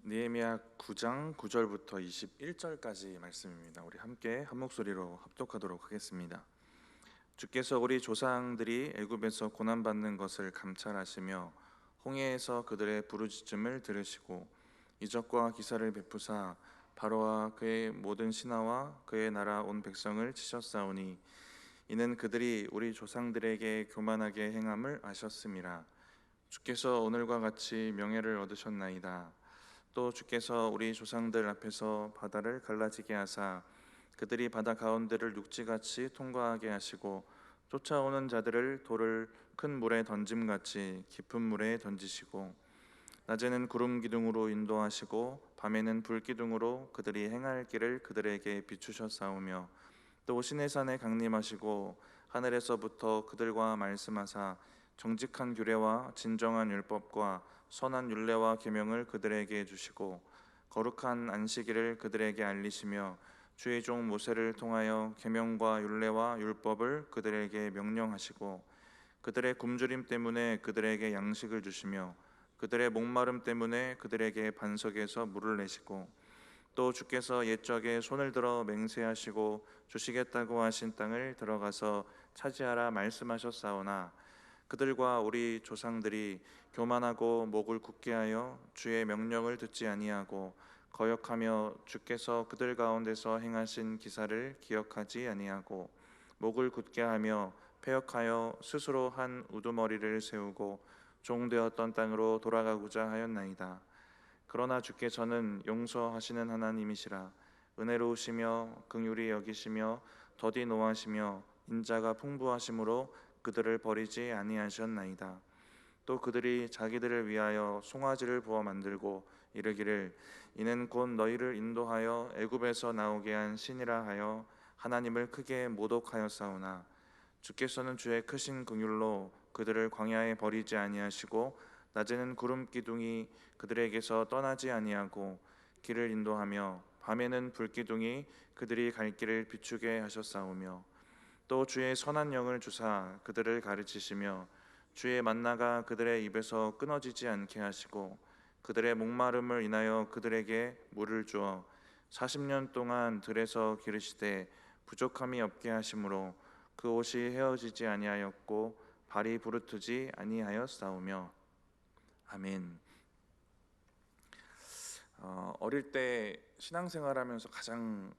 느헤미야 9장 9절부터 21절까지 말씀입니다. 우리 함께 한 목소리로 합독하도록 하겠습니다. 주께서 우리 조상들이 애굽에서 고난 받는 것을 감찰하시며 홍해에서 그들의 부르짖음을 들으시고 이적과 기사를 베푸사 바로와 그의 모든 신하와 그의 나라 온 백성을 치셨사오니 이는 그들이 우리 조상들에게 교만하게 행함을 아셨음이라. 주께서 오늘과 같이 명예를 얻으셨나이다. 또 주께서 우리 조상들 앞에서 바다를 갈라지게 하사 그들이 바다 가운데를 육지같이 통과하게 하시고 쫓아오는 자들을 돌을 큰 물에 던짐같이 깊은 물에 던지시고 낮에는 구름 기둥으로 인도하시고 밤에는 불 기둥으로 그들이 행할 길을 그들에게 비추셨사오며 또 시내산에 강림하시고 하늘에서부터 그들과 말씀하사 정직한 규례와 진정한 율법과 선한 율례와 계명을 그들에게 주시고 거룩한 안식일을 그들에게 알리시며 주의 종 모세를 통하여 계명과 율례와 율법을 그들에게 명령하시고 그들의 굶주림 때문에 그들에게 양식을 주시며 그들의 목마름 때문에 그들에게 반석에서 물을 내시고 또 주께서 옛적에 손을 들어 맹세하시고 주시겠다고 하신 땅을 들어가서 차지하라 말씀하셨사오나 그들과 우리 조상들이 교만하고 목을 굳게 하여 주의 명령을 듣지 아니하고 거역하며 주께서 그들 가운데서 행하신 기사를 기억하지 아니하고 목을 굳게 하며 패역하여 스스로 한 우두머리를 세우고 종되었던 땅으로 돌아가고자 하였나이다. 그러나 주께서는 용서하시는 하나님이시라. 은혜로우시며 긍휼히 여기시며 더디 노하시며 인자가 풍부하심으로 그들을 버리지 아니하셨나이다. 또 그들이 자기들을 위하여 송아지를 부어 만들고 이르기를 이는 곧 너희를 인도하여 애굽에서 나오게 한 신이라 하여 하나님을 크게 모독하였사오나 주께서는 주의 크신 긍휼로 그들을 광야에 버리지 아니하시고 낮에는 구름 기둥이 그들에게서 떠나지 아니하고 길을 인도하며 밤에는 불 기둥이 그들이 갈 길을 비추게 하셨사오며 또 주의 선한 영을 주사 그들을 가르치시며 주의 만나가 그들의 입에서 끊어지지 않게 하시고 그들의 목마름을 인하여 그들에게 물을 주어 40년 동안 들에서 기르시되 부족함이 없게 하심으로 그 옷이 헤어지지 아니하였고 발이 부르트지 아니하였사오며 아멘. 어릴 때 신앙생활하면서 가장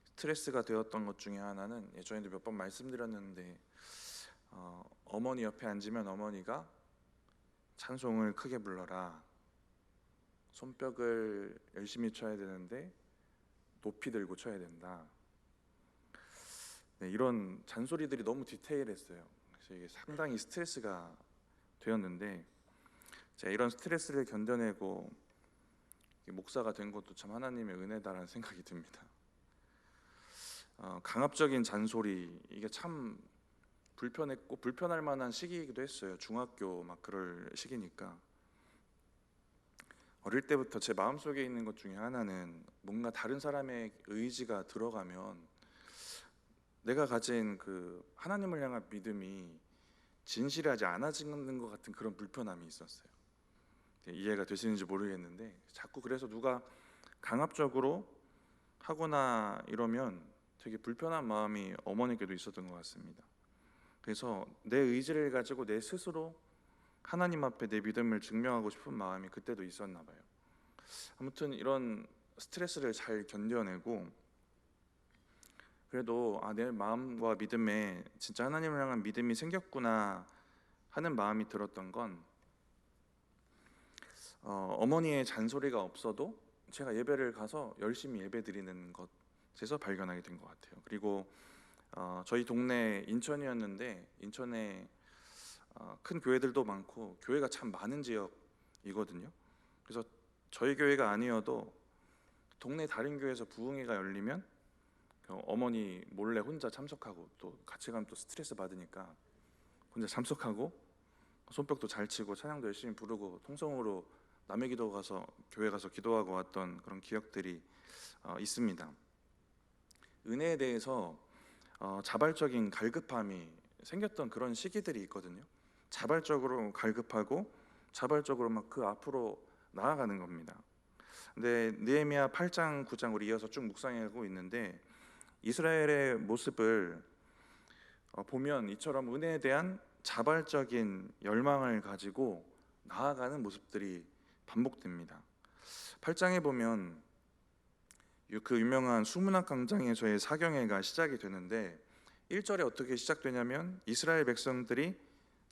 스트레스가 되었던 것 중에 하나는 예전에도 몇 번 말씀드렸는데 어머니 옆에 앉으면 어머니가 찬송을 크게 불러라, 손뼉을 열심히 쳐야 되는데 높이 들고 쳐야 된다. 네, 이런 잔소리들이 너무 디테일했어요. 그래서 이게 상당히 스트레스가 되었는데 제가 이런 스트레스를 견뎌내고 목사가 된 것도 참 하나님의 은혜다라는 생각이 듭니다. 강압적인 잔소리, 이게 참 불편했고 불편할 만한 시기이기도 했어요. 중학교 막 그럴 시기니까. 어릴 때부터 제 마음속에 있는 것 중에 하나는 뭔가 다른 사람의 의지가 들어가면 내가 가진 그 하나님을 향한 믿음이 진실하지 않아지는 것 같은 그런 불편함이 있었어요. 이해가 되시는지 모르겠는데 자꾸 그래서 누가 강압적으로 하거나 이러면 되게 불편한 마음이 어머니께도 있었던 것 같습니다. 그래서 내 의지를 가지고 내 스스로 하나님 앞에 내 믿음을 증명하고 싶은 마음이 그때도 있었나 봐요. 아무튼 이런 스트레스를 잘 견뎌내고 그래도 내 마음과 믿음에 진짜 하나님을 향한 믿음이 생겼구나 하는 마음이 들었던 건 어머니의 잔소리가 없어도 제가 예배를 가서 열심히 예배 드리는 것에서 발견하게 된 것 같아요. 그리고 저희 동네 인천이었는데 인천에 큰 교회들도 많고 교회가 참 많은 지역이거든요. 그래서 저희 교회가 아니어도 동네 다른 교회에서 부흥회가 열리면 어머니 몰래 혼자 참석하고 또 같이 가면 또 스트레스 받으니까 혼자 참석하고 손뼉도 잘 치고 찬양도 열심히 부르고 통성으로 남의 기도 가서 교회 가서 기도하고 왔던 그런 기억들이 있습니다. 은혜에 대해서 자발적인 갈급함이 생겼던 그런 시기들이 있거든요. 자발적으로 갈급하고 자발적으로 막 그 앞으로 나아가는 겁니다. 근데 느헤미야 8장, 9장 우리 이어서 쭉 묵상하고 있는데 이스라엘의 모습을 보면 이처럼 은혜에 대한 자발적인 열망을 가지고 나아가는 모습들이 반복됩니다. 8장에 보면 그 유명한 수문학 광장에서의 사경회가 시작이 되는데 1절에 어떻게 시작되냐면 이스라엘 백성들이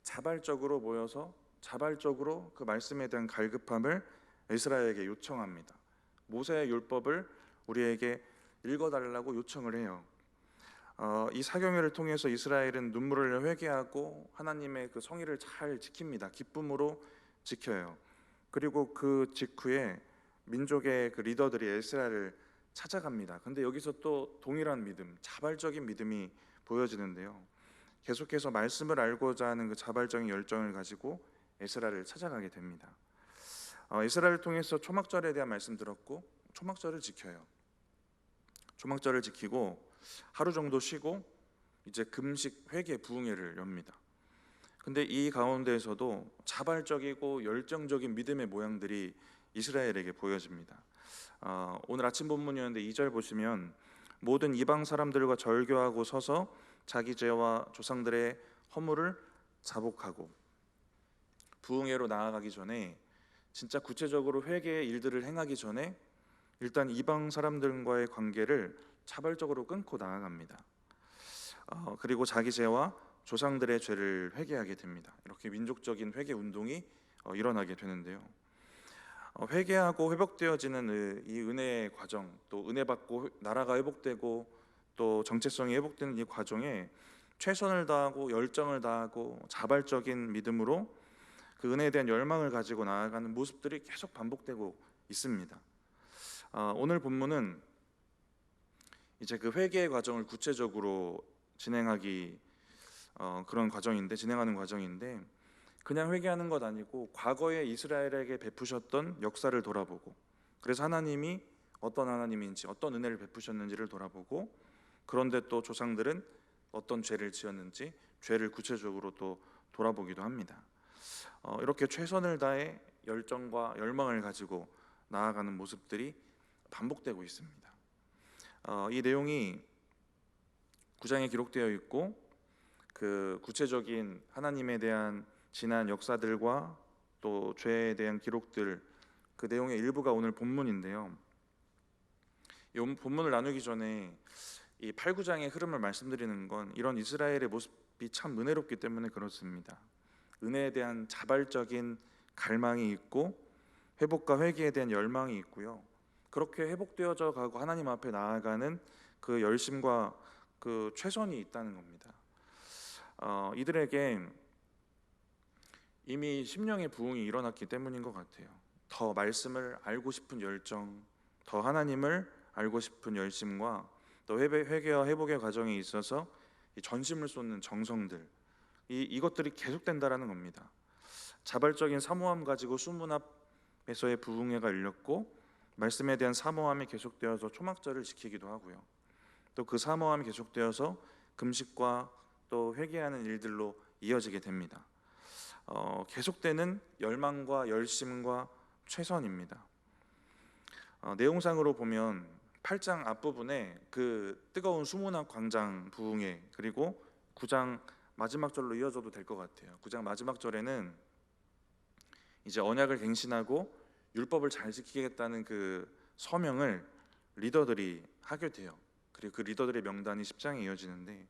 자발적으로 모여서 자발적으로 그 말씀에 대한 갈급함을 이스라엘에게 요청합니다. 모세의 율법을 우리에게 읽어달라고 요청을 해요. 이 사경회를 통해서 이스라엘은 눈물을 회개하고 하나님의 그 성의를 잘 지킵니다. 기쁨으로 지켜요. 그리고 그 직후에 민족의 그 리더들이 이스라엘을 찾아갑니다. 근데 여기서 또 동일한 믿음, 자발적인 믿음이 보여지는데요. 계속해서 말씀을 알고자 하는 그 자발적인 열정을 가지고 에스라를 찾아가게 됩니다. 에스라를 통해서 초막절에 대한 말씀 들었고 초막절을 지켜요. 초막절을 지키고 하루 정도 쉬고 이제 금식 회개 부흥회를 엽니다. 근데 이 가운데에서도 자발적이고 열정적인 믿음의 모양들이 이스라엘에게 보여집니다. 오늘 아침 본문이었는데 2절 보시면 모든 이방 사람들과 절교하고 서서 자기 죄와 조상들의 허물을 자복하고 부흥회로 나아가기 전에 진짜 구체적으로 회개의 일들을 행하기 전에 일단 이방 사람들과의 관계를 자발적으로 끊고 나아갑니다. 그리고 자기 죄와 조상들의 죄를 회개하게 됩니다. 이렇게 민족적인 회개 운동이 일어나게 되는데요. 회개하고 회복되어지는 이 은혜의 과정, 또 은혜 받고 나라가 회복되고 또 정체성이 회복되는 이 과정에 최선을 다하고 열정을 다하고 자발적인 믿음으로 그 은혜에 대한 열망을 가지고 나아가는 모습들이 계속 반복되고 있습니다. 오늘 본문은 이제 그 회개의 과정을 구체적으로 진행하기 진행하는 과정인데 그냥 회개하는 것 아니고 과거에 이스라엘에게 베푸셨던 역사를 돌아보고 그래서 하나님이 어떤 하나님인지 어떤 은혜를 베푸셨는지를 돌아보고 그런데 또 조상들은 어떤 죄를 지었는지 죄를 구체적으로 또 돌아보기도 합니다. 이렇게 최선을 다해 열정과 열망을 가지고 나아가는 모습들이 반복되고 있습니다. 이 내용이 9장에 기록되어 있고 그 구체적인 하나님에 대한 지난 역사들과 또 죄에 대한 기록들 그 내용의 일부가 오늘 본문인데요. 이 본문을 나누기 전에 이 8, 9장의 흐름을 말씀드리는 건 이런 이스라엘의 모습이 참 은혜롭기 때문에 그렇습니다. 은혜에 대한 자발적인 갈망이 있고 회복과 회개에 대한 열망이 있고요. 그렇게 회복되어져 가고 하나님 앞에 나아가는 그 열심과 그 최선이 있다는 겁니다. 이들에게 이미 심령의 부흥이 일어났기 때문인 것 같아요. 더 말씀을 알고 싶은 열정, 더 하나님을 알고 싶은 열심과 또 회개와 회복의 과정에 있어서 이 전심을 쏟는 정성들 이것들이 계속된다라는 겁니다. 자발적인 사모함 가지고 수문 앞에서의 부흥회가 열렸고 말씀에 대한 사모함이 계속되어서 초막절을 지키기도 하고요. 또 그 사모함이 계속되어서 금식과 또 회개하는 일들로 이어지게 됩니다. 계속되는 열망과 열심과 최선입니다. 내용상으로 보면 8장 앞부분에 그 뜨거운 수문학 광장 부흥회 그리고 9장 마지막 절로 이어져도 될 것 같아요. 9장 마지막 절에는 이제 언약을 갱신하고 율법을 잘 지키겠다는 그 서명을 리더들이 하게 돼요. 그리고 그 리더들의 명단이 10장에 이어지는데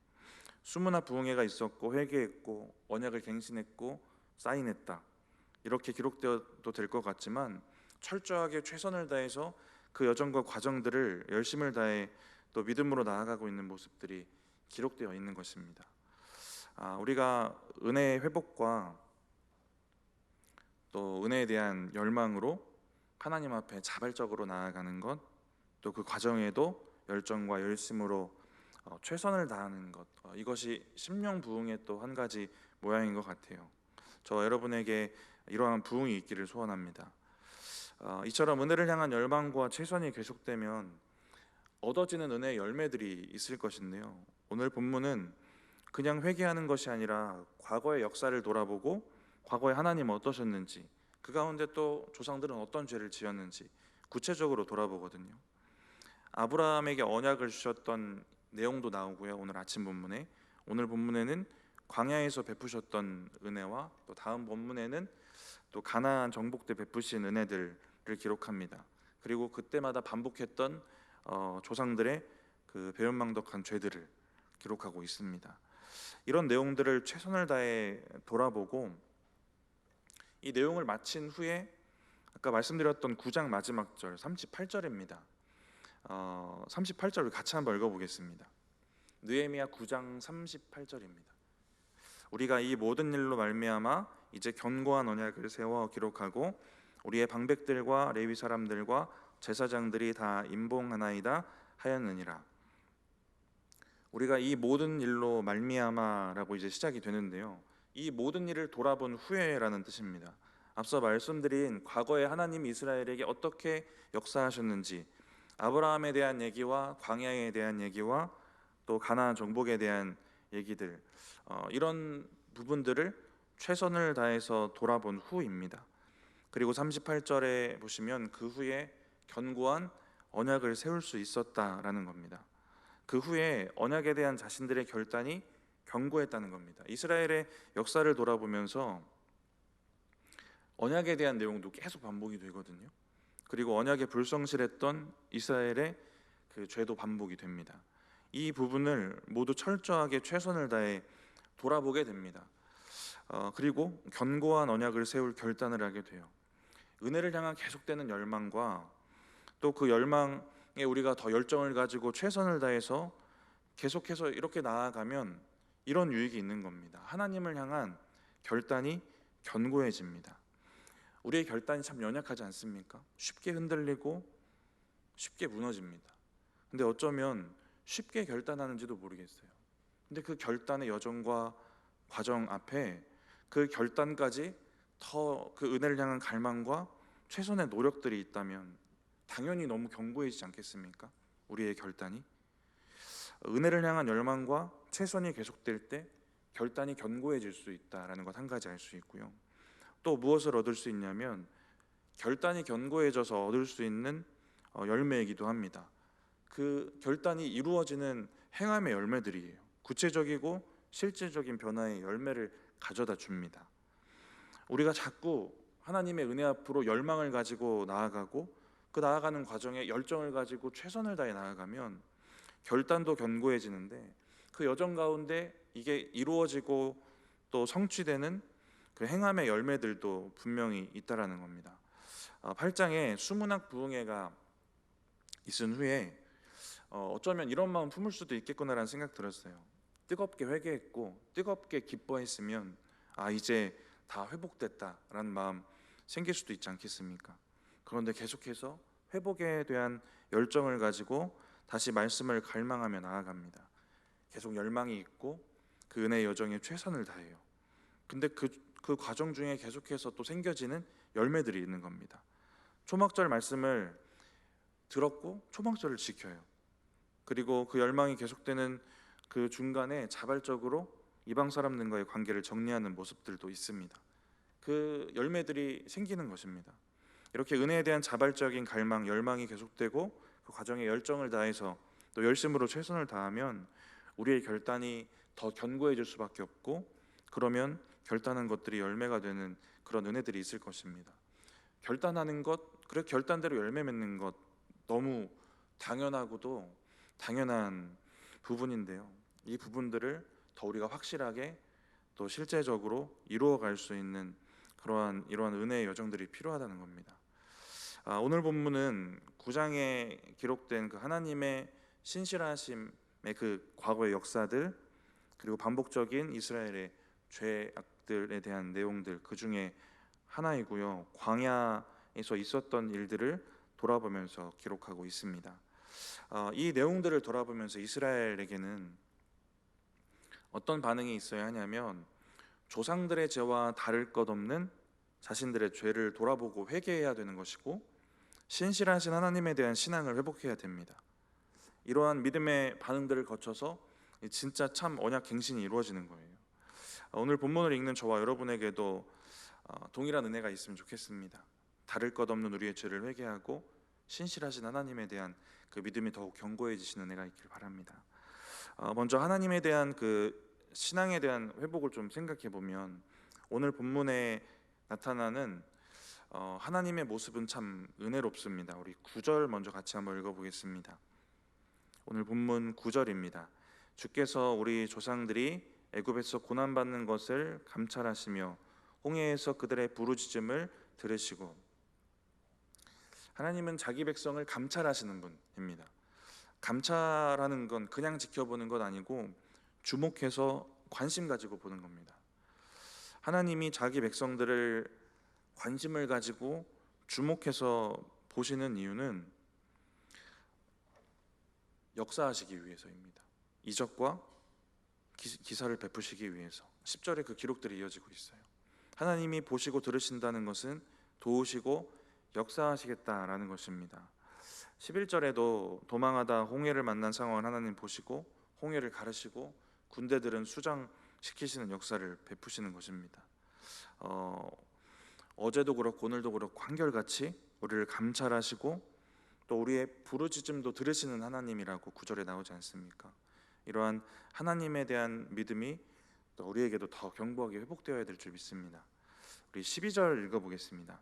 수문학 부흥회가 있었고 회개했고 언약을 갱신했고 사인했다 이렇게 기록되어도 될 것 같지만 철저하게 최선을 다해서 그 여정과 과정들을 열심을 다해 또 믿음으로 나아가고 있는 모습들이 기록되어 있는 것입니다. 우리가 은혜의 회복과 또 은혜에 대한 열망으로 하나님 앞에 자발적으로 나아가는 것, 또 그 과정에도 열정과 열심으로 최선을 다하는 것, 이것이 심령 부흥의 또 한 가지 모양인 것 같아요. 저 여러분에게 이러한 부흥이 있기를 소원합니다. 이처럼 은혜를 향한 열망과 최선이 계속되면 얻어지는 은혜의 열매들이 있을 것인데요. 오늘 본문은 그냥 회개하는 것이 아니라 과거의 역사를 돌아보고 과거에 하나님 어떠셨는지 그 가운데 또 조상들은 어떤 죄를 지었는지 구체적으로 돌아보거든요. 아브라함에게 언약을 주셨던 내용도 나오고요. 오늘 본문에는 광야에서 베푸셨던 은혜와 또 다음 본문에는 또 가나안 정복 때 베푸신 은혜들을 기록합니다. 그리고 그때마다 반복했던 조상들의 그 배은망덕한 죄들을 기록하고 있습니다. 이런 내용들을 최선을 다해 돌아보고 이 내용을 마친 후에 아까 말씀드렸던 9장 마지막 절 38절입니다. 38절을 같이 한번 읽어보겠습니다. 느헤미야 9장 38절입니다. 우리가 이 모든 일로 말미암아 이제 견고한 언약을 세워 기록하고 우리의 방백들과 레위 사람들과 제사장들이 다 임봉하나이다 하였느니라. 우리가 이 모든 일로 말미암아라고 이제 시작이 되는데요. 이 모든 일을 돌아본 후에라는 뜻입니다. 앞서 말씀드린 과거에 하나님이 이스라엘에게 어떻게 역사하셨는지 아브라함에 대한 얘기와 광야에 대한 얘기와 또 가나안 정복에 대한 얘기들 이런 부분들을 최선을 다해서 돌아본 후입니다. 그리고 38절에 보시면 그 후에 견고한 언약을 세울 수 있었다라는 겁니다. 그 후에 언약에 대한 자신들의 결단이 견고했다는 겁니다. 이스라엘의 역사를 돌아보면서 언약에 대한 내용도 계속 반복이 되거든요. 그리고 언약에 불성실했던 이스라엘의 그 죄도 반복이 됩니다. 이 부분을 모두 철저하게 최선을 다해 돌아보게 됩니다. 그리고 견고한 언약을 세울 결단을 하게 돼요. 은혜를 향한 계속되는 열망과 또 그 열망에 우리가 더 열정을 가지고 최선을 다해서 계속해서 이렇게 나아가면 이런 유익이 있는 겁니다. 하나님을 향한 결단이 견고해집니다. 우리의 결단이 참 연약하지 않습니까? 쉽게 흔들리고 쉽게 무너집니다. 근데 어쩌면 쉽게 결단하는지도 모르겠어요. 근데 그 결단의 여정과 과정 앞에 그 결단까지 더 그 은혜를 향한 갈망과 최선의 노력들이 있다면 당연히 너무 견고해지지 않겠습니까? 우리의 결단이 은혜를 향한 열망과 최선이 계속될 때 결단이 견고해질 수 있다라는 것 한 가지 알 수 있고요. 또 무엇을 얻을 수 있냐면 결단이 견고해져서 얻을 수 있는 열매이기도 합니다. 그 결단이 이루어지는 행함의 열매들이에요. 구체적이고 실질적인 변화의 열매를 가져다 줍니다. 우리가 자꾸 하나님의 은혜 앞으로 열망을 가지고 나아가고 그 나아가는 과정에 열정을 가지고 최선을 다해 나아가면 결단도 견고해지는데 그 여정 가운데 이게 이루어지고 또 성취되는 그 행함의 열매들도 분명히 있다라는 겁니다. 8장에 수문학 부흥회가 있은 후에 어쩌면 이런 마음 품을 수도 있겠구나라는 생각 들었어요. 뜨겁게 회개했고 뜨겁게 기뻐했으면 이제 다 회복됐다라는 마음 생길 수도 있지 않겠습니까? 그런데 계속해서 회복에 대한 열정을 가지고 다시 말씀을 갈망하며 나아갑니다. 계속 열망이 있고 그 은혜의 여정에 최선을 다해요. 근데 그 과정 중에 계속해서 또 생겨지는 열매들이 있는 겁니다. 초막절 말씀을 들었고 초막절을 지켜요. 그리고 그 열망이 계속되는 그 중간에 자발적으로 이방 사람들과의 관계를 정리하는 모습들도 있습니다. 그 열매들이 생기는 것입니다. 이렇게 은혜에 대한 자발적인 갈망, 열망이 계속되고 그 과정에 열정을 다해서 또 열심으로 최선을 다하면 우리의 결단이 더 견고해질 수밖에 없고 그러면 결단한 것들이 열매가 되는 그런 은혜들이 있을 것입니다. 결단하는 것, 그래 결단대로 열매 맺는 것 너무 당연하고도 당연한 부분인데요. 이 부분들을 더 우리가 확실하게 또 실제적으로 이루어갈 수 있는 이러한 은혜의 여정들이 필요하다는 겁니다. 오늘 본문은 9장에 기록된 그 하나님의 신실하심의 그 과거의 역사들 그리고 반복적인 이스라엘의 죄악들에 대한 내용들 그 중에 하나이고요. 광야에서 있었던 일들을 돌아보면서 기록하고 있습니다. 이 내용들을 돌아보면서 이스라엘에게는 어떤 반응이 있어야 하냐면 조상들의 죄와 다를 것 없는 자신들의 죄를 돌아보고 회개해야 되는 것이고 신실하신 하나님에 대한 신앙을 회복해야 됩니다. 이러한 믿음의 반응들을 거쳐서 진짜 참 언약 갱신이 이루어지는 거예요. 오늘 본문을 읽는 저와 여러분에게도 동일한 은혜가 있으면 좋겠습니다. 다를 것 없는 우리의 죄를 회개하고 신실하신 하나님에 대한 그 믿음이 더욱 견고해지시는 은혜가 있길 바랍니다. 먼저 하나님에 대한 그 신앙에 대한 회복을 좀 생각해 보면 오늘 본문에 나타나는 하나님의 모습은 참 은혜롭습니다. 우리 9절 먼저 같이 한번 읽어보겠습니다. 오늘 본문 9절입니다. 주께서 우리 조상들이 애굽에서 고난받는 것을 감찰하시며 홍해에서 그들의 부르짖음을 들으시고. 하나님은 자기 백성을 감찰하시는 분입니다. 감찰하는 건 그냥 지켜보는 것 아니고 주목해서 관심 가지고 보는 겁니다. 하나님이 자기 백성들을 관심을 가지고 주목해서 보시는 이유는 역사하시기 위해서입니다. 이적과 기사를 베푸시기 위해서. 10절에 그 기록들이 이어지고 있어요. 하나님이 보시고 들으신다는 것은 도우시고 역사하시겠다라는 것입니다. 11절에도 도망하다 홍해를 만난 상황을 하나님 보시고 홍해를 가르시고 군대들은 수장시키시는 역사를 베푸시는 것입니다. 어제도 그렇고 오늘도 그렇고 한결같이 우리를 감찰하시고 또 우리의 부르짖음도 들으시는 하나님이라고 9절에 나오지 않습니까? 이러한 하나님에 대한 믿음이 또 우리에게도 더 견고하게 회복되어야 될 줄 믿습니다. 우리 12절 읽어보겠습니다.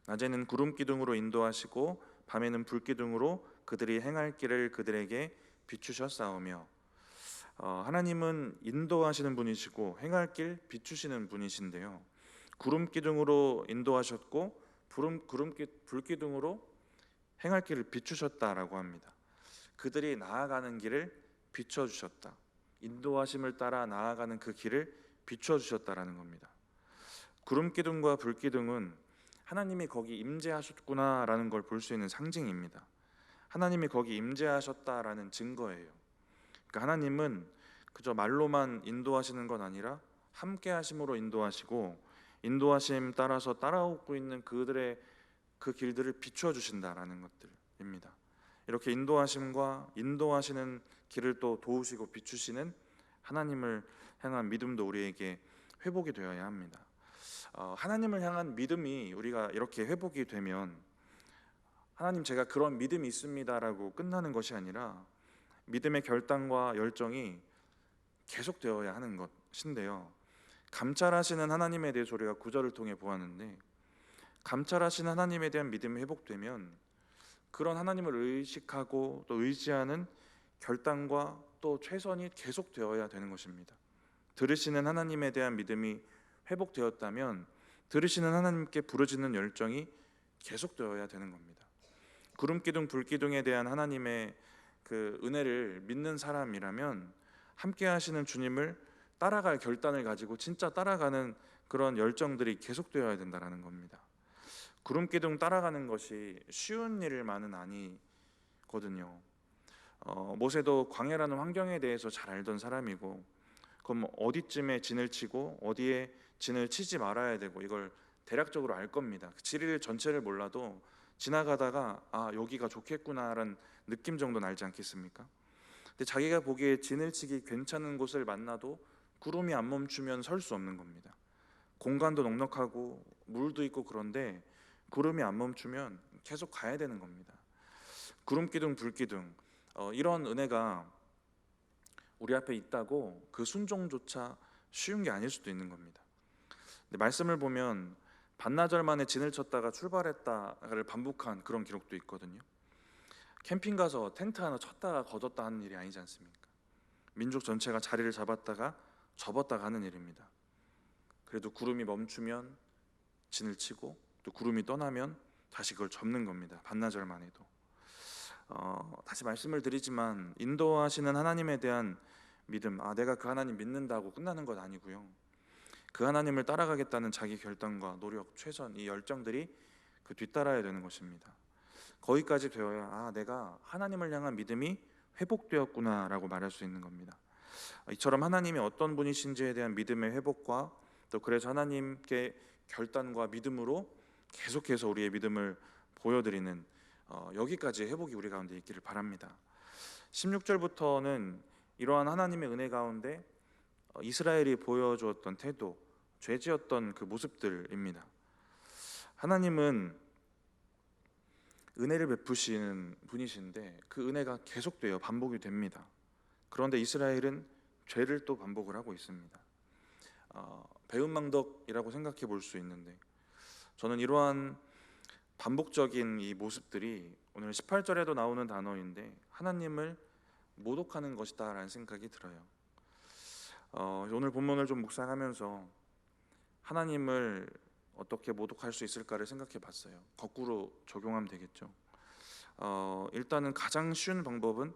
낮에는 구름 기둥으로 인도하시고 밤에는 불 기둥으로 그들이 행할 길을 그들에게 비추셨사오며. 하나님은 인도하시는 분이시고 행할 길 비추시는 분이신데요, 구름 기둥으로 인도하셨고 불 기둥으로 행할 길을 비추셨다라고 합니다. 그들이 나아가는 길을 비춰주셨다. 인도하심을 따라 나아가는 그 길을 비춰주셨다라는 겁니다. 구름 기둥과 불 기둥은 하나님이 거기 임재하셨구나라는 걸 볼 수 있는 상징입니다. 하나님이 거기 임재하셨다라는 증거예요. 그러니까 하나님은 그저 말로만 인도하시는 건 아니라 함께 하심으로 인도하시고 인도하심 따라서 따라오고 있는 그들의 그 길들을 비추어 주신다라는 것들입니다. 이렇게 인도하심과 인도하시는 길을 또 도우시고 비추시는 하나님을 향한 믿음도 우리에게 회복이 되어야 합니다. 하나님을 향한 믿음이 우리가 이렇게 회복이 되면 하나님 제가 그런 믿음이 있습니다라고 끝나는 것이 아니라 믿음의 결단과 열정이 계속되어야 하는 것인데요, 감찰하시는 하나님에 대해서 우리가 9절을 통해 보았는데 감찰하시는 하나님에 대한 믿음이 회복되면 그런 하나님을 의식하고 또 의지하는 결단과 또 최선이 계속되어야 되는 것입니다. 들으시는 하나님에 대한 믿음이 회복되었다면 들으시는 하나님께 부르짖는 열정이 계속되어야 되는 겁니다. 구름기둥 불기둥에 대한 하나님의 그 은혜를 믿는 사람이라면 함께 하시는 주님을 따라갈 결단을 가지고 진짜 따라가는 그런 열정들이 계속되어야 된다는 겁니다. 구름기둥 따라가는 것이 쉬운 일만은 아니거든요. 모세도 광야라는 환경에 대해서 잘 알던 사람이고 그럼 어디쯤에 진을 치고 어디에 진을 치지 말아야 되고 이걸 대략적으로 알 겁니다. 지리를 전체를 몰라도 지나가다가 여기가 좋겠구나라는 느낌 정도는 알지 않겠습니까? 근데 자기가 보기에 진을 치기 괜찮은 곳을 만나도 구름이 안 멈추면 설 수 없는 겁니다. 공간도 넉넉하고 물도 있고 그런데 구름이 안 멈추면 계속 가야 되는 겁니다. 구름기둥 불기둥 이런 은혜가 우리 앞에 있다고 그 순종조차 쉬운 게 아닐 수도 있는 겁니다. 근데 말씀을 보면 반나절 만에 진을 쳤다가 출발했다를 반복한 그런 기록도 있거든요. 캠핑 가서 텐트 하나 쳤다가 거뒀다 하는 일이 아니지 않습니까? 민족 전체가 자리를 잡았다가 접었다가 하는 일입니다. 그래도 구름이 멈추면 진을 치고 또 구름이 떠나면 다시 그걸 접는 겁니다. 반나절 만에도. 다시 말씀을 드리지만 인도하시는 하나님에 대한 믿음, 내가 그 하나님 믿는다고 끝나는 것 아니고요, 그 하나님을 따라가겠다는 자기 결단과 노력, 최선, 이 열정들이 그 뒤따라야 되는 것입니다. 거기까지 되어야 내가 하나님을 향한 믿음이 회복되었구나라고 말할 수 있는 겁니다. 이처럼 하나님이 어떤 분이신지에 대한 믿음의 회복과 또 그래서 하나님께 결단과 믿음으로 계속해서 우리의 믿음을 보여드리는 여기까지 회복이 우리 가운데 있기를 바랍니다. 16절부터는 이러한 하나님의 은혜 가운데 이스라엘이 보여주었던 태도, 죄지었던 그 모습들입니다. 하나님은 은혜를 베푸시는 분이신데 그 은혜가 계속돼요. 반복이 됩니다. 그런데 이스라엘은 죄를 또 반복을 하고 있습니다. 배은망덕이라고 생각해 볼 수 있는데, 저는 이러한 반복적인 이 모습들이 오늘 18절에도 나오는 단어인데 하나님을 모독하는 것이다 라는 생각이 들어요. 오늘 본문을 좀 묵상하면서 하나님을 어떻게 모독할 수 있을까를 생각해 봤어요. 거꾸로 적용하면 되겠죠. 일단은 가장 쉬운 방법은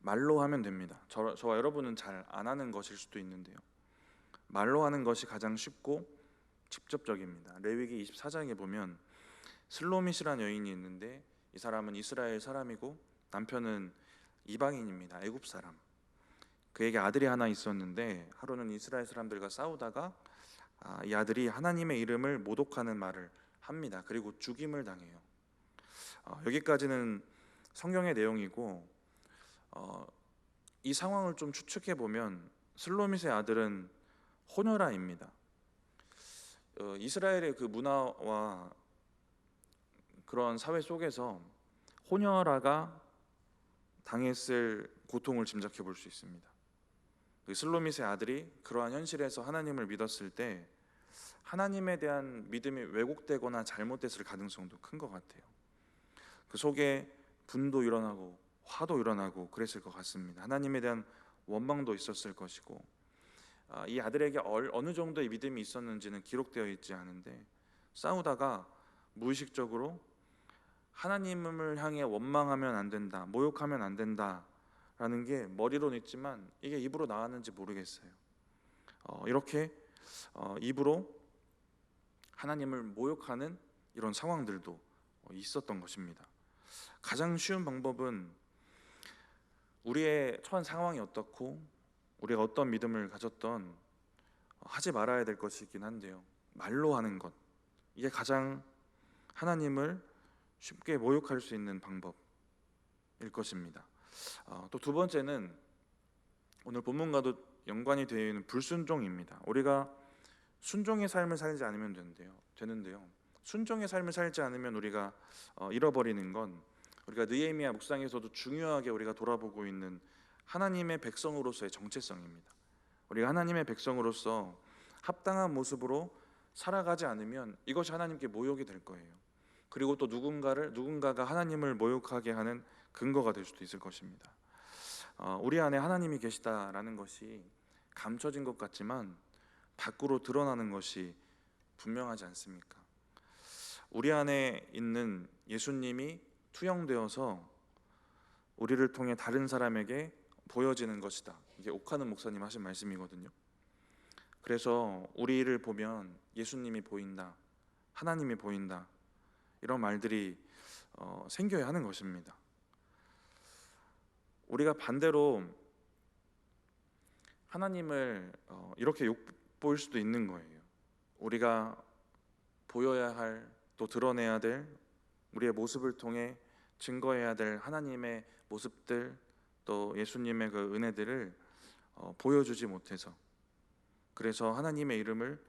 말로 하면 됩니다. 저와 여러분은 잘 안 하는 것일 수도 있는데요, 말로 하는 것이 가장 쉽고 직접적입니다. 레위기 24장에 보면 슬로밋이라는 여인이 있는데, 이 사람은 이스라엘 사람이고 남편은 이방인입니다. 애굽 사람. 그에게 아들이 하나 있었는데 하루는 이스라엘 사람들과 싸우다가 이 아들이 하나님의 이름을 모독하는 말을 합니다. 그리고 죽임을 당해요. 여기까지는 성경의 내용이고, 이 상황을 좀 추측해 보면 슬로밋의 아들은 호녀라입니다. 이스라엘의 그 문화와 그런 사회 속에서 호녀라가 당했을 고통을 짐작해 볼 수 있습니다. 슬로밋의 아들이 그러한 현실에서 하나님을 믿었을 때 하나님에 대한 믿음이 왜곡되거나 잘못됐을 가능성도 큰 것 같아요. 그 속에 분도 일어나고 화도 일어나고 그랬을 것 같습니다. 하나님에 대한 원망도 있었을 것이고, 이 아들에게 어느 정도의 믿음이 있었는지는 기록되어 있지 않은데, 싸우다가 무의식적으로 하나님을 향해 원망하면 안 된다, 모욕하면 안 된다라는 게 머리로는 있지만 이게 입으로 나왔는지 모르겠어요. 이렇게 입으로 하나님을 모욕하는 이런 상황들도 있었던 것입니다. 가장 쉬운 방법은 우리의 처한 상황이 어떻고 우리가 어떤 믿음을 가졌던 하지 말아야 될 것이긴 한데요, 말로 하는 것, 이게 가장 하나님을 쉽게 모욕할 수 있는 방법일 것입니다. 또 두 번째는 오늘 본문과도 연관이 되어 있는 불순종입니다. 우리가 순종의 삶을 살지 않으면 되는데요, 순종의 삶을 살지 않으면 우리가 잃어버리는 건, 우리가 느헤미야 묵상에서도 중요하게 우리가 돌아보고 있는 하나님의 백성으로서의 정체성입니다. 우리가 하나님의 백성으로서 합당한 모습으로 살아가지 않으면 이것이 하나님께 모욕이 될 거예요. 그리고 또 누군가가 하나님을 모욕하게 하는 근거가 될 수도 있을 것입니다. 우리 안에 하나님이 계시다라는 것이 감춰진 것 같지만 밖으로 드러나는 것이 분명하지 않습니까? 우리 안에 있는 예수님이 투영되어서 우리를 통해 다른 사람에게 보여지는 것이다. 이게 옥하는 목사님 하신 말씀이거든요. 그래서 우리를 보면 예수님이 보인다, 하나님이 보인다, 이런 말들이 생겨야 하는 것입니다. 우리가 반대로 하나님을 이렇게 욕볼 수도 있는 거예요. 우리가 보여야 할, 또 드러내야 될, 우리의 모습을 통해 증거해야 될 하나님의 모습들, 또 예수님의 그 은혜들을 보여주지 못해서, 그래서 하나님의 이름을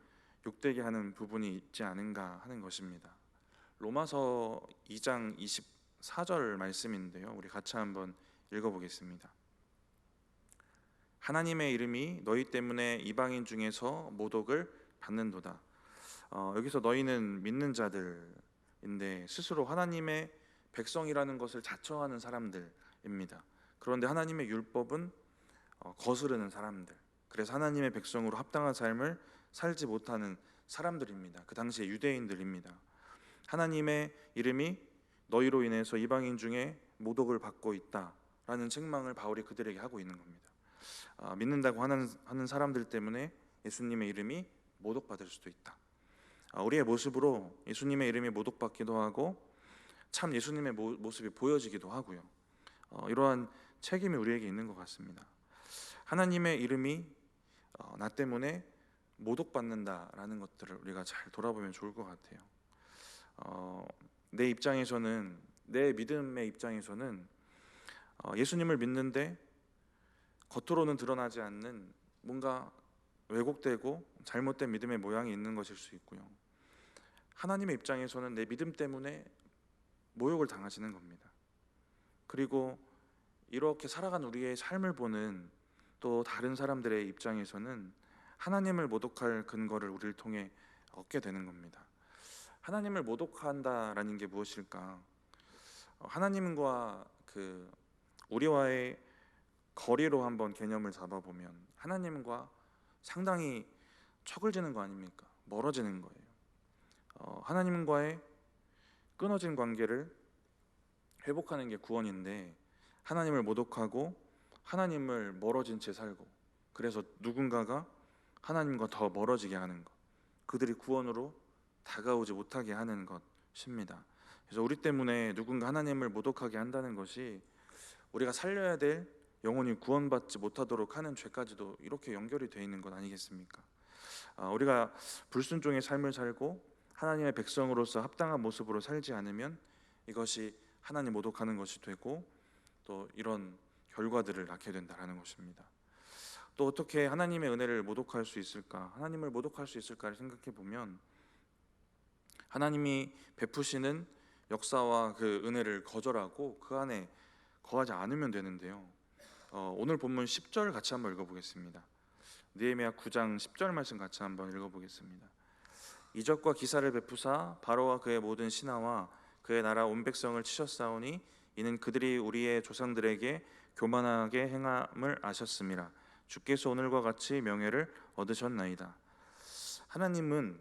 욕되게 하는 부분이 있지 않은가 하는 것입니다. 로마서 2장 24절 말씀인데요, 우리 같이 한번 읽어보겠습니다. 하나님의 이름이 너희 때문에 이방인 중에서 모독을 받는도다. 여기서 너희는 믿는 자들인데 스스로 하나님의 백성이라는 것을 자처하는 사람들입니다. 그런데 하나님의 율법은 거스르는 사람들, 그래서 하나님의 백성으로 합당한 삶을 살지 못하는 사람들입니다. 그 당시에 유대인들입니다. 하나님의 이름이 너희로 인해서 이방인 중에 모독을 받고 있다라는 책망을 바울이 그들에게 하고 있는 겁니다. 믿는다고 하는 사람들 때문에 예수님의 이름이 모독받을 수도 있다. 우리의 모습으로 예수님의 이름이 모독받기도 하고 참 예수님의 모습이 보여지기도 하고요. 이러한 책임이 우리에게 있는 것 같습니다. 하나님의 이름이 나 때문에 모독받는다라는 것들을 우리가 잘 돌아보면 좋을 것 같아요. 내 입장에서는, 내 믿음의 입장에서는 예수님을 믿는데 겉으로는 드러나지 않는 뭔가 왜곡되고 잘못된 믿음의 모양이 있는 것일 수 있고요. 하나님의 입장에서는 내 믿음 때문에 모욕을 당하시는 겁니다. 그리고 이렇게 살아간 우리의 삶을 보는 또 다른 사람들의 입장에서는 하나님을 모독할 근거를 우리를 통해 얻게 되는 겁니다. 하나님을 모독한다라는 게 무엇일까? 하나님과 우리와의 거리로 한번 개념을 잡아보면 하나님과 상당히 척을 지는 거 아닙니까? 멀어지는 거예요. 하나님과의 끊어진 관계를 회복하는 게 구원인데 하나님을 모독하고 하나님을 멀어진 채 살고, 그래서 누군가가 하나님과 더 멀어지게 하는 것, 그들이 구원으로 다가오지 못하게 하는 것입니다. 그래서 우리 때문에 누군가 하나님을 모독하게 한다는 것이 우리가 살려야 될 영혼이 구원받지 못하도록 하는 죄까지도 이렇게 연결이 되어 있는 것 아니겠습니까? 우리가 불순종의 삶을 살고 하나님의 백성으로서 합당한 모습으로 살지 않으면 이것이 하나님 모독하는 것이 되고 또 이런 결과들을 낳게 된다는 것입니다. 또 어떻게 하나님의 은혜를 모독할 수 있을까? 하나님을 모독할 수 있을까를 생각해 보면 하나님이 베푸시는 역사와 그 은혜를 거절하고 그 안에 거하지 않으면 되는데요. 오늘 본문 10절 같이 한번 읽어보겠습니다. 느헤미야 9장 10절 말씀 같이 한번 읽어보겠습니다. 이적과 기사를 베푸사 바로와 그의 모든 신하와 그의 나라 온 백성을 치셨사오니 이는 그들이 우리의 조상들에게 교만하게 행함을 아셨음이라. 주께서 오늘과 같이 명예를 얻으셨나이다. 하나님은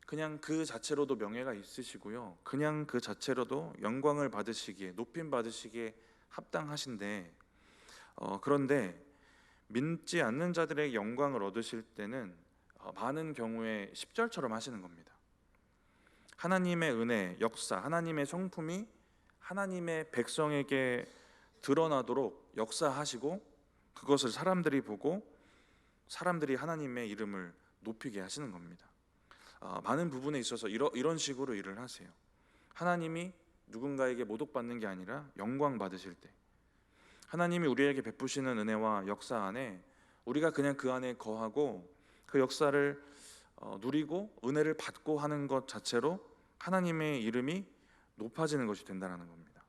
그냥 그 자체로도 명예가 있으시고요, 그냥 그 자체로도 영광을 받으시기에, 높임 받으시기에 합당하신데 그런데 믿지 않는 자들의 영광을 얻으실 때는 많은 경우에 10절처럼 하시는 겁니다. 하나님의 은혜, 역사, 하나님의 성품이 하나님의 백성에게 드러나도록 역사하시고 그것을 사람들이 보고 사람들이 하나님의 이름을 높이게 하시는 겁니다. 많은 부분에 있어서 이런 식으로 일을 하세요. 하나님이 누군가에게 모독받는 게 아니라 영광 받으실 때, 하나님이 우리에게 베푸시는 은혜와 역사 안에 우리가 그냥 그 안에 거하고 그 역사를 누리고 은혜를 받고 하는 것 자체로 하나님의 이름이 높아지는 것이 된다는 겁니다.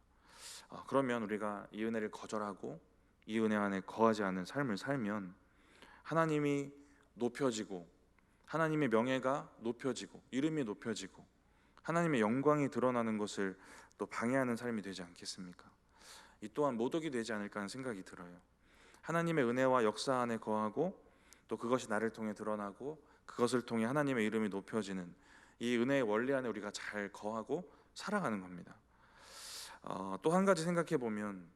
그러면 우리가 이 은혜를 거절하고 이 은혜 안에 거하지 않는 삶을 살면 하나님이 높여지고 하나님의 명예가 높여지고 이름이 높여지고 하나님의 영광이 드러나는 것을 또 방해하는 삶이 되지 않겠습니까? 이 또한 모독이 되지 않을까 하는 생각이 들어요. 하나님의 은혜와 역사 안에 거하고 또 그것이 나를 통해 드러나고 그것을 통해 하나님의 이름이 높여지는 이 은혜의 원리 안에 우리가 잘 거하고 살아가는 겁니다. 또 한 가지 생각해 보면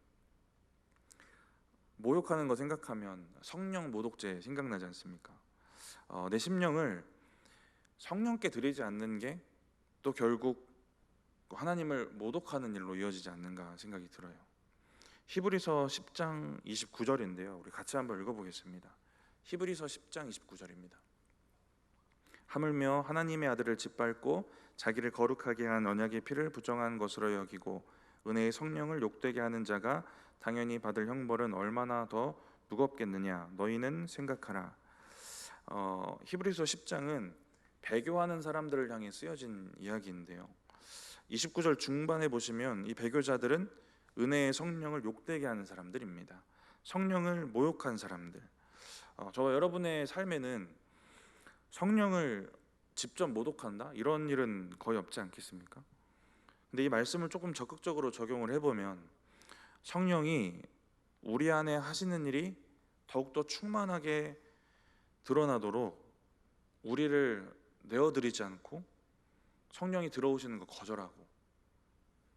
모욕하는 거 생각하면 성령 모독죄 생각나지 않습니까? 내 심령을 성령께 드리지 않는 게 또 결국 하나님을 모독하는 일로 이어지지 않는가 생각이 들어요. 히브리서 10장 29절인데요. 우리 같이 한번 읽어보겠습니다. 히브리서 10장 29절입니다. 하물며 하나님의 아들을 짓밟고 자기를 거룩하게 한 언약의 피를 부정한 것으로 여기고 은혜의 성령을 욕되게 하는 자가 당연히 받을 형벌은 얼마나 더 무겁겠느냐 너희는 생각하라. 히브리서 10장은 배교하는 사람들을 향해 쓰여진 이야기인데요. 29절 중반에 보시면 이 배교자들은 은혜의 성령을 욕되게 하는 사람들입니다. 성령을 모욕한 사람들. 저와 여러분의 삶에는 성령을 직접 모독한다? 이런 일은 거의 없지 않겠습니까? 근데 이 말씀을 조금 적극적으로 적용을 해보면 성령이 우리 안에 하시는 일이 더욱더 충만하게 드러나도록 우리를 내어드리지 않고 성령이 들어오시는 거 거절하고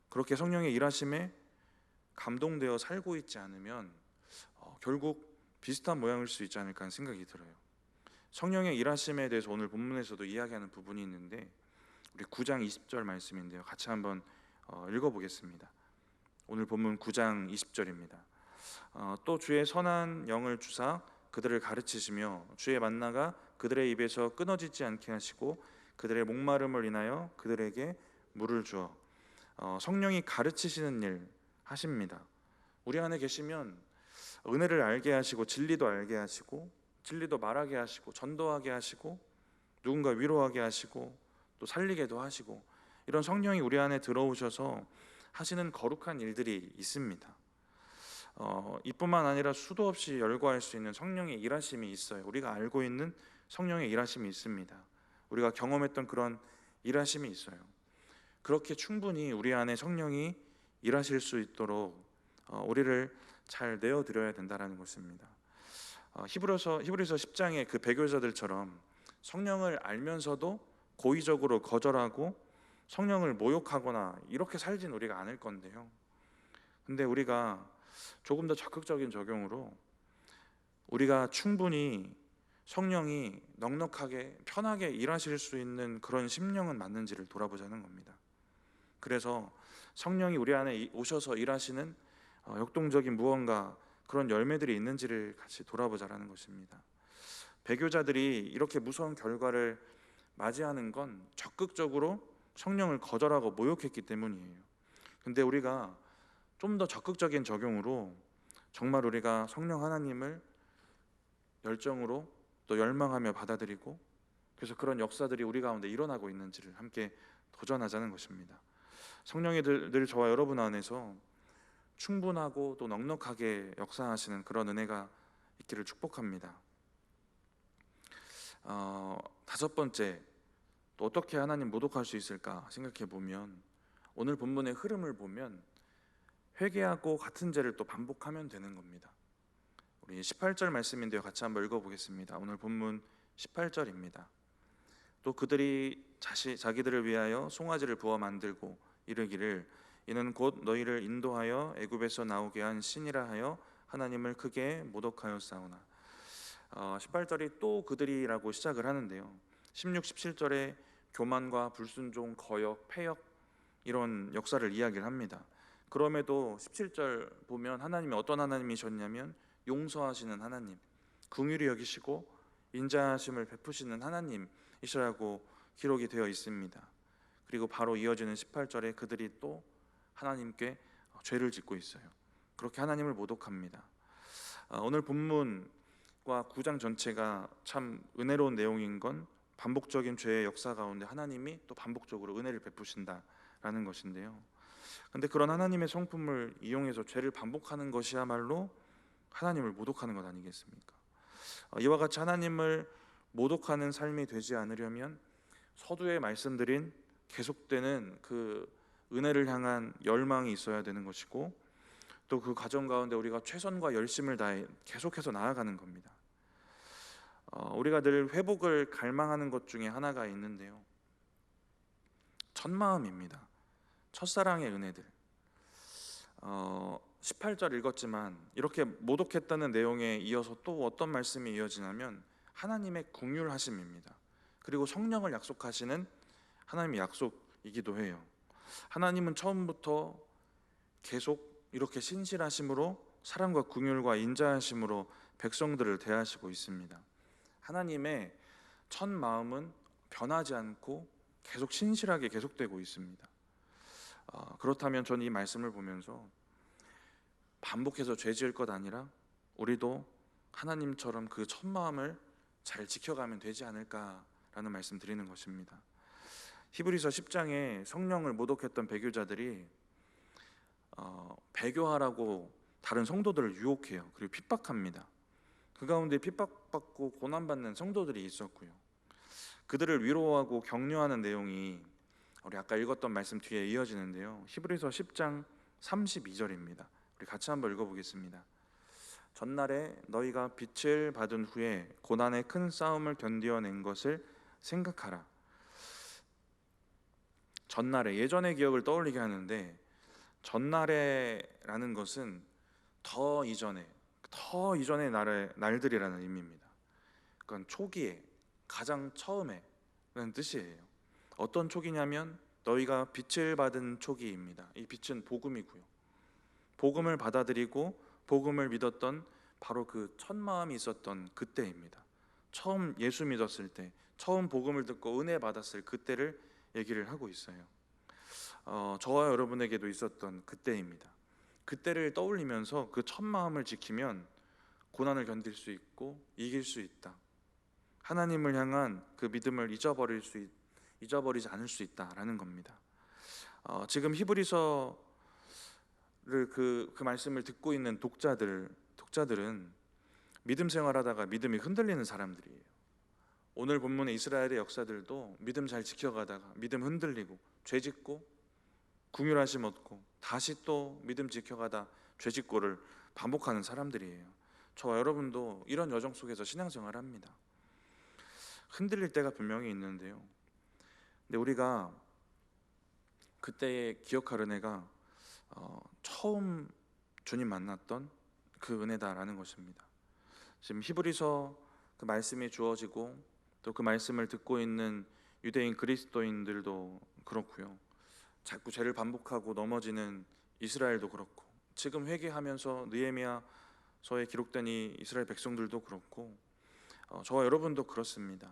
그렇게 성령의 일하심에 감동되어 살고 있지 않으면 결국 비슷한 모양일 수 있지 않을까 하는 생각이 들어요. 성령의 일하심에 대해서 오늘 본문에서도 이야기하는 부분이 있는데 우리 9장 20절 말씀인데요. 같이 한번 읽어보겠습니다. 오늘 본문 9장 20절입니다. 또 주의 선한 영을 주사 그들을 가르치시며 주의 만나가 그들의 입에서 끊어지지 않게 하시고 그들의 목마름을 인하여 그들에게 물을 주어. 성령이 가르치시는 일 하십니다. 우리 안에 계시면 은혜를 알게 하시고 진리도 알게 하시고 진리도 말하게 하시고 전도하게 하시고 누군가 위로하게 하시고 또 살리게도 하시고 이런 성령이 우리 안에 들어오셔서 하시는 거룩한 일들이 있습니다. 이뿐만 아니라 수도 없이 열거할 수 있는 성령의 일하심이 있어요. 우리가 알고 있는 성령의 일하심이 있습니다. 우리가 경험했던 그런 일하심이 있어요. 그렇게 충분히 우리 안에 성령이 일하실 수 있도록 우리를 잘 내어드려야 된다는 것입니다. 히브리서 10장의 그 배교자들처럼 성령을 알면서도 고의적으로 거절하고 성령을 모욕하거나 이렇게 살진 우리가 않을 건데요. 근데 우리가 조금 더 적극적인 적용으로 우리가 충분히 성령이 넉넉하게 편하게 일하실 수 있는 그런 심령은 맞는지를 돌아보자는 겁니다. 그래서 성령이 우리 안에 오셔서 일하시는 역동적인 무언가 그런 열매들이 있는지를 같이 돌아보자라는 것입니다. 배교자들이 이렇게 무서운 결과를 맞이하는 건 적극적으로 성령을 거절하고 모욕했기 때문이에요. 근데 우리가 좀 더 적극적인 적용으로 정말 우리가 성령 하나님을 열정으로 또 열망하며 받아들이고 그래서 그런 역사들이 우리 가운데 일어나고 있는지를 함께 도전하자는 것입니다. 성령이 늘 저와 여러분 안에서 충분하고 또 넉넉하게 역사하시는 그런 은혜가 있기를 축복합니다. 다섯 번째, 또 어떻게 하나님 모독할 수 있을까 생각해 보면 오늘 본문의 흐름을 보면 회개하고 같은 죄를 또 반복하면 되는 겁니다. 우리 18절 말씀인데요, 같이 한번 읽어보겠습니다. 오늘 본문 18절입니다. 또 그들이 자기들을 위하여 송아지를 부어 만들고 이르기를 이는 곧 너희를 인도하여 애굽에서 나오게 한 신이라 하여 하나님을 크게 모독하였사오나. 18절이 또 그들이라고 시작을 하는데요, 16, 17절에 교만과 불순종, 거역, 패역 이런 역사를 이야기를 합니다. 그럼에도 17절 보면 하나님이 어떤 하나님이셨냐면 용서하시는 하나님, 긍휼히 여기시고 인자하심을 베푸시는 하나님이시라고 기록이 되어 있습니다. 그리고 바로 이어지는 18절에 그들이 또 하나님께 죄를 짓고 있어요. 그렇게 하나님을 모독합니다. 오늘 본문과 9장 전체가 참 은혜로운 내용인 건 반복적인 죄의 역사 가운데 하나님이 또 반복적으로 은혜를 베푸신다라는 것인데요. 근데 그런 하나님의 성품을 이용해서 죄를 반복하는 것이야말로 하나님을 모독하는 것 아니겠습니까? 이와 같이 하나님을 모독하는 삶이 되지 않으려면 서두에 말씀드린 계속되는 그 은혜를 향한 열망이 있어야 되는 것이고 또 그 과정 가운데 우리가 최선과 열심을 다해 계속해서 나아가는 겁니다. 우리가 늘 회복을 갈망하는 것 중에 하나가 있는데요, 첫마음입니다. 첫사랑의 은혜들. 18절 읽었지만 이렇게 모독했다는 내용에 이어서 또 어떤 말씀이 이어지냐면 하나님의 긍휼하심입니다. 그리고 성령을 약속하시는 하나님의 약속이기도 해요. 하나님은 처음부터 계속 이렇게 신실하심으로 사랑과 긍휼과 인자하심으로 백성들을 대하시고 있습니다. 하나님의 첫 마음은 변하지 않고 계속 신실하게 계속되고 있습니다. 그렇다면 저는 이 말씀을 보면서 반복해서 죄 지을 것 아니라 우리도 하나님처럼 그 첫 마음을 잘 지켜가면 되지 않을까라는 말씀 드리는 것입니다. 히브리서 10장에 성령을 모독했던 배교자들이 배교하라고 다른 성도들을 유혹해요. 그리고 핍박합니다. 그 가운데 핍박받고 고난받는 성도들이 있었고요, 그들을 위로하고 격려하는 내용이 우리 아까 읽었던 말씀 뒤에 이어지는데요, 히브리서 10장 32절입니다. 우리 같이 한번 읽어보겠습니다. 전날에 너희가 빛을 받은 후에 고난의 큰 싸움을 견디어낸 것을 생각하라. 전날에, 예전의 기억을 떠올리게 하는데 전날에라는 것은 더 이전의 날들이라는 의미입니다. 그건 초기에, 가장 처음에라는 뜻이에요. 어떤 초기냐면 너희가 빛을 받은 초기입니다. 이 빛은 복음이고요, 복음을 받아들이고 복음을 믿었던 바로 그 첫 마음이 있었던 그때입니다. 처음 예수 믿었을 때, 처음 복음을 듣고 은혜 받았을 그때를 얘기를 하고 있어요. 저와 여러분에게도 있었던 그때입니다. 그때를 떠올리면서 그 첫 마음을 지키면 고난을 견딜 수 있고 이길 수 있다. 하나님을 향한 그 믿음을 잊어버리지 않을 수 있다라는 겁니다. 지금 히브리서 그 말씀을 듣고 있는 독자들은 믿음 생활하다가 믿음이 흔들리는 사람들이에요. 오늘 본문의 이스라엘의 역사들도 믿음 잘 지켜가다가 믿음 흔들리고 죄짓고 긍휼하심 얻고 다시 또 믿음 지켜가다 죄짓고를 반복하는 사람들이에요. 저와 여러분도 이런 여정 속에서 신앙생활을 합니다. 흔들릴 때가 분명히 있는데요. 근데 우리가 그때에 기억할 은혜가 처음 주님 만났던 그 은혜다라는 것입니다. 지금 히브리서 그 말씀이 주어지고 또 그 말씀을 듣고 있는 유대인 그리스도인들도 그렇고요. 자꾸 죄를 반복하고 넘어지는 이스라엘도 그렇고 지금 회개하면서 느헤미야서에 기록된 이 이스라엘 백성들도 그렇고 저와 여러분도 그렇습니다.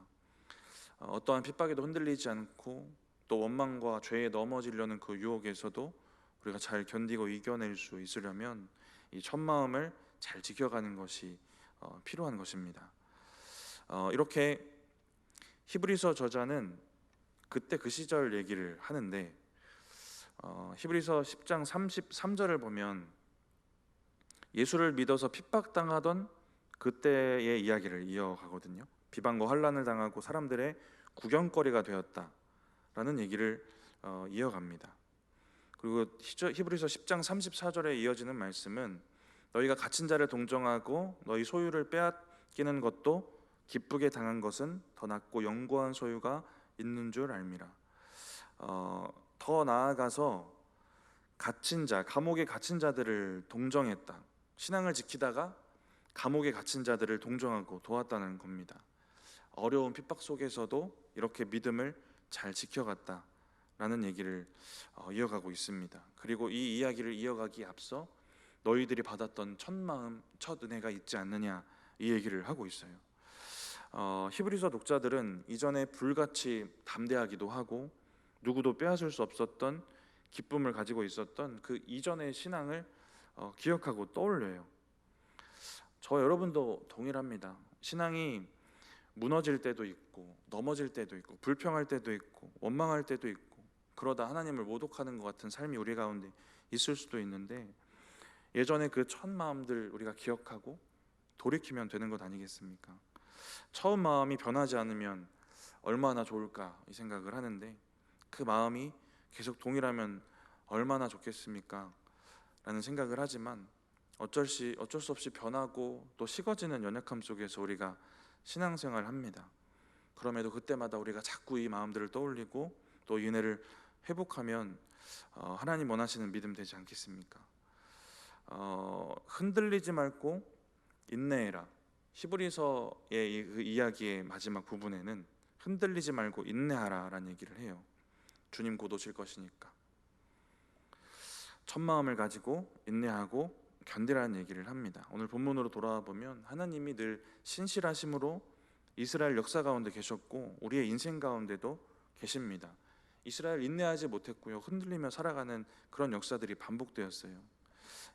어떠한 핍박에도 흔들리지 않고 또 원망과 죄에 넘어지려는 그 유혹에서도 우리가 잘 견디고 이겨낼 수 있으려면 이 첫 마음을 잘 지켜가는 것이 필요한 것입니다. 이렇게 히브리서 저자는 그때 그 시절 얘기를 하는데 히브리서 10장 33절을 보면 예수를 믿어서 핍박당하던 그때의 이야기를 이어가거든요. 비방과 환난을 당하고 사람들의 구경거리가 되었다라는 얘기를 이어갑니다. 그리고 히브리서 10장 34절에 이어지는 말씀은 너희가 갇힌 자를 동정하고 너희 소유를 빼앗기는 것도 기쁘게 당한 것은 더 낫고 영구한 소유가 있는 줄 알미라. 더 나아가서 갇힌 자, 감옥에 갇힌 자들을 동정했다. 신앙을 지키다가 감옥에 갇힌 자들을 동정하고 도왔다는 겁니다. 어려운 핍박 속에서도 이렇게 믿음을 잘 지켜갔다라는 얘기를 이어가고 있습니다. 그리고 이 이야기를 이어가기에 앞서 너희들이 받았던 첫 마음, 첫 은혜가 있지 않느냐 이 얘기를 하고 있어요. 히브리서 독자들은 이전에 불같이 담대하기도 하고 누구도 빼앗을 수 없었던 기쁨을 가지고 있었던 그 이전의 신앙을 기억하고 떠올려요. 저 여러분도 동일합니다. 신앙이 무너질 때도 있고 넘어질 때도 있고 불평할 때도 있고 원망할 때도 있고 그러다 하나님을 모독하는 것 같은 삶이 우리 가운데 있을 수도 있는데 예전에 그 첫 마음들 우리가 기억하고 돌이키면 되는 것 아니겠습니까? 처음 마음이 변하지 않으면 얼마나 좋을까 이 생각을 하는데 그 마음이 계속 동일하면 얼마나 좋겠습니까? 라는 생각을 하지만 어쩔 수 없이 변하고 또 식어지는 연약함 속에서 우리가 신앙생활을 합니다. 그럼에도 그때마다 우리가 자꾸 이 마음들을 떠올리고 또 이 은혜를 회복하면 하나님 원하시는 믿음 되지 않겠습니까? 흔들리지 말고 인내해라. 히브리서의 그 이야기의 마지막 부분에는 흔들리지 말고 인내하라라는 얘기를 해요. 주님 곧 오실 것이니까 첫 마음을 가지고 인내하고 견디라는 얘기를 합니다. 오늘 본문으로 돌아와 보면 하나님이 늘 신실하심으로 이스라엘 역사 가운데 계셨고 우리의 인생 가운데도 계십니다. 이스라엘 인내하지 못했고요. 흔들리며 살아가는 그런 역사들이 반복되었어요.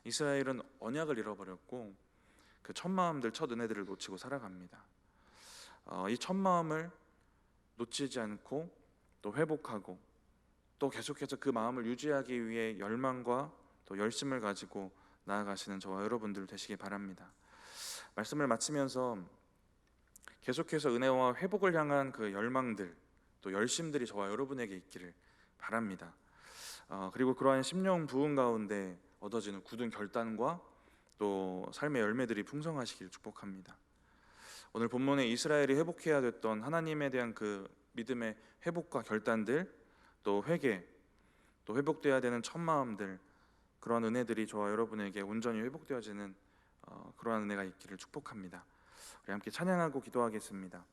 이스라엘은 언약을 잃어버렸고 그 첫 마음들, 첫 은혜들을 놓치고 살아갑니다. 이 첫 마음을 놓치지 않고 또 회복하고 또 계속해서 그 마음을 유지하기 위해 열망과 또 열심을 가지고 나아가시는 저와 여러분들 되시기 바랍니다. 말씀을 마치면서 계속해서 은혜와 회복을 향한 그 열망들 또 열심들이 저와 여러분에게 있기를 바랍니다. 그리고 그러한 심령 부흥 가운데 얻어지는 굳은 결단과 또 삶의 열매들이 풍성하시길 축복합니다. 오늘 본문에 이스라엘이 회복해야 됐던 하나님에 대한 그 믿음의 회복과 결단들 또 회개 또 회복돼야 되는 첫 마음들 그러한 은혜들이 저와 여러분에게 온전히 회복되어지는 그러한 은혜가 있기를 축복합니다. 우리 함께 찬양하고 기도하겠습니다.